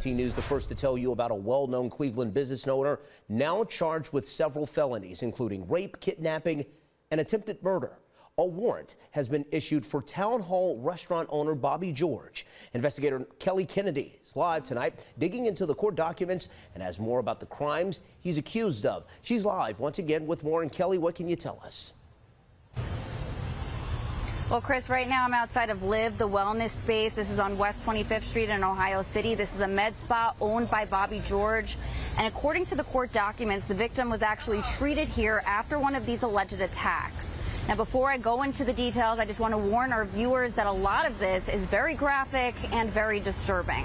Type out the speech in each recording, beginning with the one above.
News, the first to tell you about a well-known Cleveland business owner now charged with several felonies, including rape, kidnapping, and attempted murder. A warrant has been issued for TownHall restaurant owner Bobby George. Investigator Kelly Kennedy is live tonight, digging into the court documents and has more about the crimes he's accused of. She's live once again with more. And Kelly, what can you tell us? Well, Chris, right now I'm outside of Live, the wellness space. This is on West 25th Street in Ohio City. This is a med spa owned by Bobby George. And according to the court documents, the victim was actually treated here after one of these alleged attacks. Now, before I go into the details, I just want to warn our viewers that a lot of this is very graphic and very disturbing.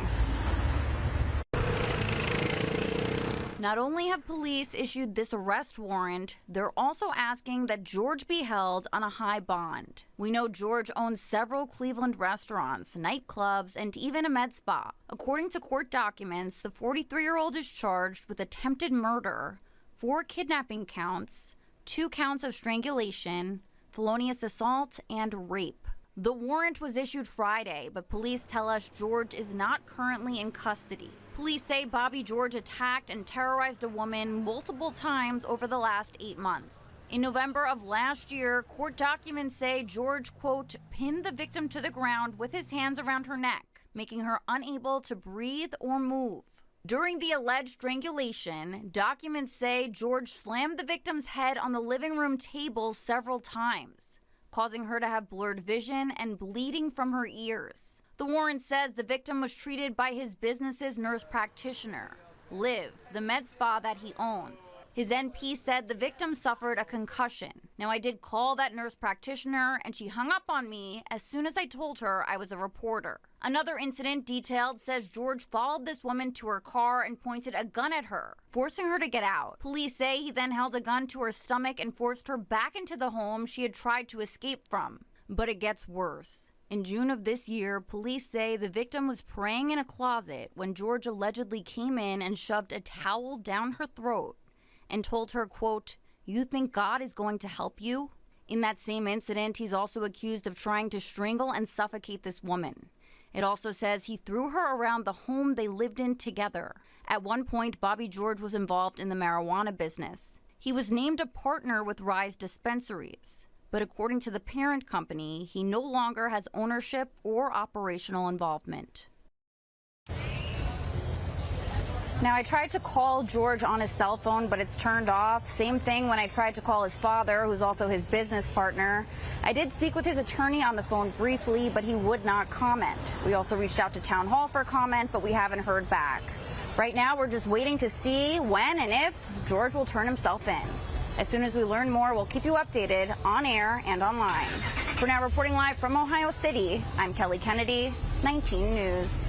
Not only have police issued this arrest warrant, they're also asking that George be held on a high bond. We know George owns several Cleveland restaurants, nightclubs, and even a med spa. According to court documents, the 43-year-old is charged with attempted murder, 4 kidnapping counts, 2 counts of strangulation, felonious assault, and rape. The warrant was issued Friday, but police tell us George is not currently in custody. Police say Bobby George attacked and terrorized a woman multiple times over the last 8 months. In November of last year, court documents say George, quote, pinned the victim to the ground with his hands around her neck, making her unable to breathe or move. During the alleged strangulation, documents say George slammed the victim's head on the living room table several times, causing her to have blurred vision and bleeding from her ears. The warrant says the victim was treated by his business's nurse practitioner, Liv, the med spa that he owns. His NP said the victim suffered a concussion. Now, I did call that nurse practitioner, and she hung up on me as soon as I told her I was a reporter. Another incident detailed says George followed this woman to her car and pointed a gun at her, forcing her to get out. Police say he then held a gun to her stomach and forced her back into the home she had tried to escape from. But it gets worse. In June of this year, police say the victim was praying in a closet when George allegedly came in and shoved a towel down her throat and told her, quote, you think God is going to help you? In that same incident, he's also accused of trying to strangle and suffocate this woman. It also says he threw her around the home they lived in together. At one point, Bobby George was involved in the marijuana business. He was named a partner with Rise Dispensaries. But according to the parent company, he no longer has ownership or operational involvement. Now, I tried to call George on his cell phone, but it's turned off. Same thing when I tried to call his father, who's also his business partner. I did speak with his attorney on the phone briefly, but he would not comment. We also reached out to Town Hall for comment, but we haven't heard back. Right now, we're just waiting to see when and if George will turn himself in. As soon as we learn more, we'll keep you updated on air and online. For now, reporting live from Ohio City, I'm Kelly Kennedy, 19 News.